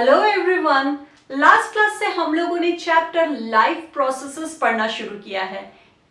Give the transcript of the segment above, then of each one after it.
Hello everyone. Last class से हम लोगों ने चैप्टर लाइफ प्रोसेसेस पढ़ना शुरू किया है।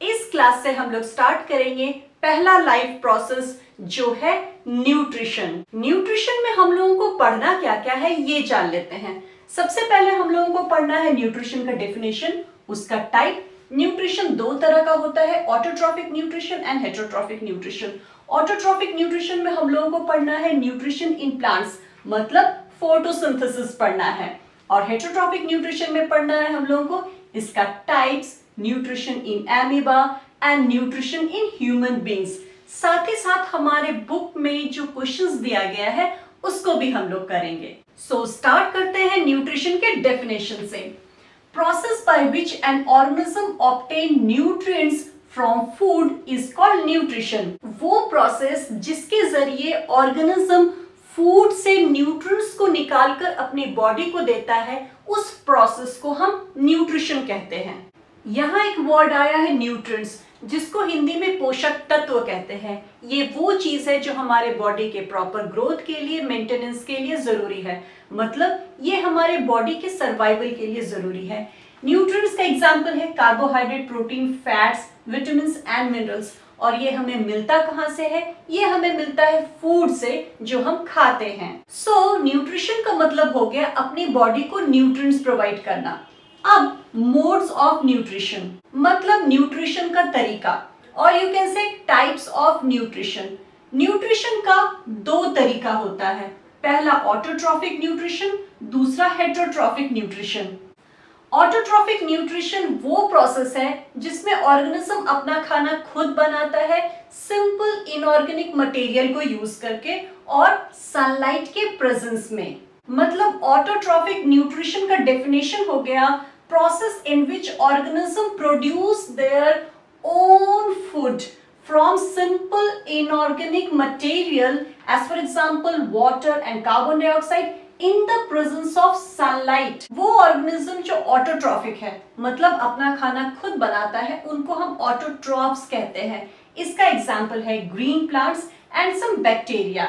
इस क्लास से हम लोग स्टार्ट करेंगे पहला लाइफ प्रोसेस जो है न्यूट्रिशन। न्यूट्रिशन में हम लोगों को पढ़ना क्या क्या है ये जान लेते हैं। सबसे पहले हम लोगों को पढ़ना है न्यूट्रिशन का डेफिनेशन, उसका टाइप। न्यूट्रिशन दो तरह का होता है, autotrophic nutrition and heterotrophic nutrition. Autotrophic nutrition में हम लोगों को पढ़ना है न्यूट्रिशन इन प्लांट्स, मतलब फोटोसिंथेसिस पढ़ना है। और हेटेरोट्रॉफिक न्यूट्रिशन में पढ़ना है हम लोगों को इसका types, nutrition in amoeba and nutrition in human beings. साथ ही साथ हमारे बुक में जो क्वेश्चंस दिया गया है उसको भी हम लोग करेंगे। सो स्टार्ट करते हैं न्यूट्रिशन के डेफिनेशन से। Process by which an organism obtain nutrients from food is called nutrition. वो प्रोसेस जिसके जरिए ऑर्गेनिज्म फूड से न्यूट्रिएंट्स को निकालकर अपनी बॉडी को देता है, उस प्रोसेस को हम न्यूट्रिशन कहते हैं। यहाँ एक वर्ड आया है न्यूट्रिएंट्स, जिसको हिंदी में पोषक तत्व कहते हैं। ये वो चीज है जो हमारे बॉडी के प्रॉपर ग्रोथ के लिए, मेंटेनेंस के लिए जरूरी है, मतलब ये हमारे बॉडी के सर्वाइवल के लिए जरूरी है। न्यूट्रिएंट्स का एग्जांपल है carbohydrate, protein, fats, vitamins and minerals. और ये हमें मिलता कहाँ से है? ये हमें मिलता है फूड से जो हम खाते हैं। सो न्यूट्रिशन का मतलब हो गया अपनी बॉडी को न्यूट्रिएंट्स प्रोवाइड करना। अब मोड्स ऑफ न्यूट्रिशन, मतलब न्यूट्रिशन का तरीका, और you can say types of nutrition. Nutrition का दो तरीका होता है, पहला ऑटोट्रॉफिक न्यूट्रिशन, दूसरा हेटेरोट्रॉफिक न्यूट्रिशन। ऑटोट्रॉफिक न्यूट्रिशन वो प्रोसेस है जिसमें ऑर्गेनिज्म अपना खाना खुद बनाता है, सिंपल इनऑर्गेनिक मटेरियल को यूज करके और सनलाइट के प्रेजेंस में। मतलब ऑटोट्रॉफिक न्यूट्रिशन का डेफिनेशन हो गया process in which organism produce their own food from simple inorganic material as for example water and carbon dioxide in the presence of sunlight। वो ऑर्गेनिज्म जो ऑटोट्रॉफिक है, मतलब अपना खाना खुद बनाता है, उनको हम ऑटोट्रॉफ्स कहते हैं। इसका एग्जाम्पल है green plants and some bacteria.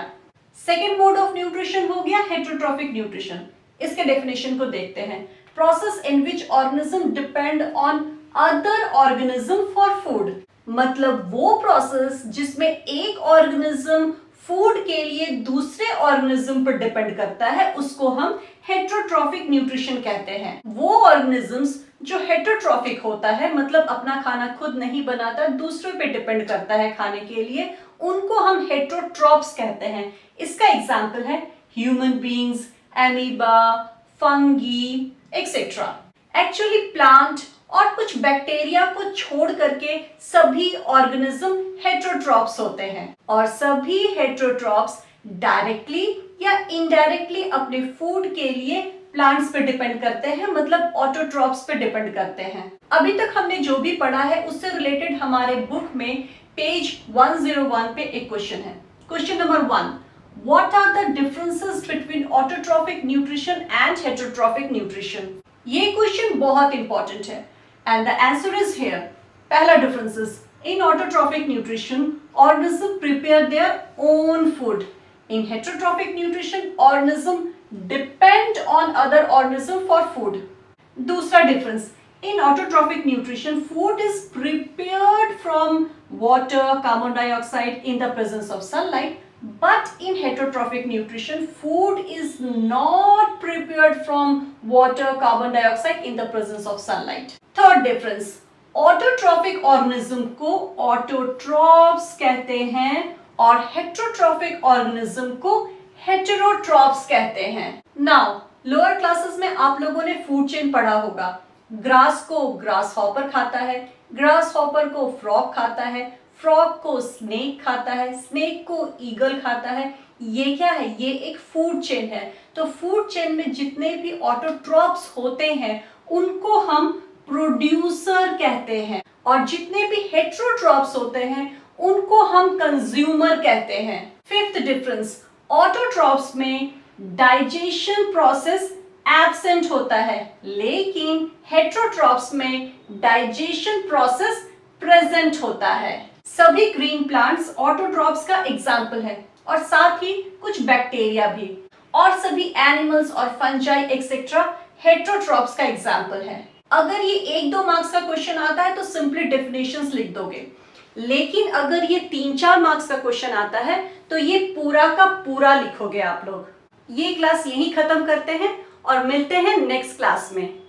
Second mode of nutrition हो गया हेटेरोट्रॉफिक न्यूट्रिशन। इसके डेफिनेशन को देखते हैं। Process in which organism depend on other organism for food, मतलब वो प्रोसेस जिसमें एक ऑर्गेनिज्म फूड के लिए दूसरे ऑर्गेनिज्म पर डिपेंड करता है, उसको हम हेटेरोट्रॉफिक न्यूट्रिशन कहते हैं। वो ऑर्गेनिजम्स जो हेटेरोट्रॉफिक होता है, मतलब अपना खाना खुद नहीं बनाता, दूसरों पे डिपेंड करता है खाने के लिए, उनको हम हेटेरोट्रॉप्स कहते हैं। इसका एग्जाम्पल है human beings, amoeba, fungi etcetera. Actually plant और कुछ बैक्टीरिया को छोड़ करके सभी ऑर्गेनिज्म हेटेरोट्रॉप्स होते हैं, और सभी हेटेरोट्रॉप्स डायरेक्टली या इनडायरेक्टली अपने फूड के लिए प्लांट्स पे डिपेंड करते हैं, मतलब ऑटोट्रॉप्स पे डिपेंड करते हैं। अभी तक हमने जो भी पढ़ा है उससे रिलेटेड हमारे बुक में पेज 101 पे एक क्वेश्चन है। Question number 1, what are the differences between autotrophic nutrition and heterotrophic nutrition? ये क्वेश्चन बहुत इंपॉर्टेंट है and the answer is here. पहला differences, in autotrophic nutrition organism prepare their own food. In heterotrophic nutrition organism depend on other organism for food. दूसरा difference, in autotrophic nutrition food is prepared from water, carbon dioxide in the presence of sunlight, but in heterotrophic nutrition food is not prepared from water, carbon dioxide in the presence of sunlight. Third difference, autotrophic organism को autotrophs कहते हैं और heterotrophic organism को heterotrophs कहते हैं। Now lower classes में आप लोगों ने फूड चेन पढ़ा होगा। ग्रास को ग्रास हॉपर खाता है, ग्रास हॉपर को फ्रॉग खाता है, फ्रॉग को स्नेक खाता है, स्नेक को ईगल खाता है। ये क्या है? ये एक फूड चेन है। तो फूड चेन में जितने भी ऑटोट्रॉप्स होते हैं उनको हम प्रोड्यूसर कहते हैं, और जितने भी हेटेरोट्रॉप्स होते हैं उनको हम कंज्यूमर कहते हैं। फिफ्थ डिफरेंस, ऑटोट्रॉप्स में डाइजेशन प्रोसेस एब्सेंट होता है, लेकिन हेटेरोट्रॉप्स में डाइजेशन प्रोसेस प्रेजेंट होता है। सभी ग्रीन प्लांट्स ऑटोट्रॉप्स का एग्जाम्पल है, और साथ ही कुछ बैक्टीरिया भी। और सभी एनिमल्स और फंजाई एक्सेट्रा हेटरोट्रॉप्स का एग्जाम्पल है। अगर ये 1-2 मार्क्स का क्वेश्चन आता है तो सिंपली डेफिनेशंस लिख दोगे, लेकिन अगर ये 3-4 मार्क्स का क्वेश्चन आता है तो ये पूरा का पूरा लिखोगे आप लोग। ये क्लास यहीं खत्म करते हैं और मिलते हैं नेक्स्ट क्लास में।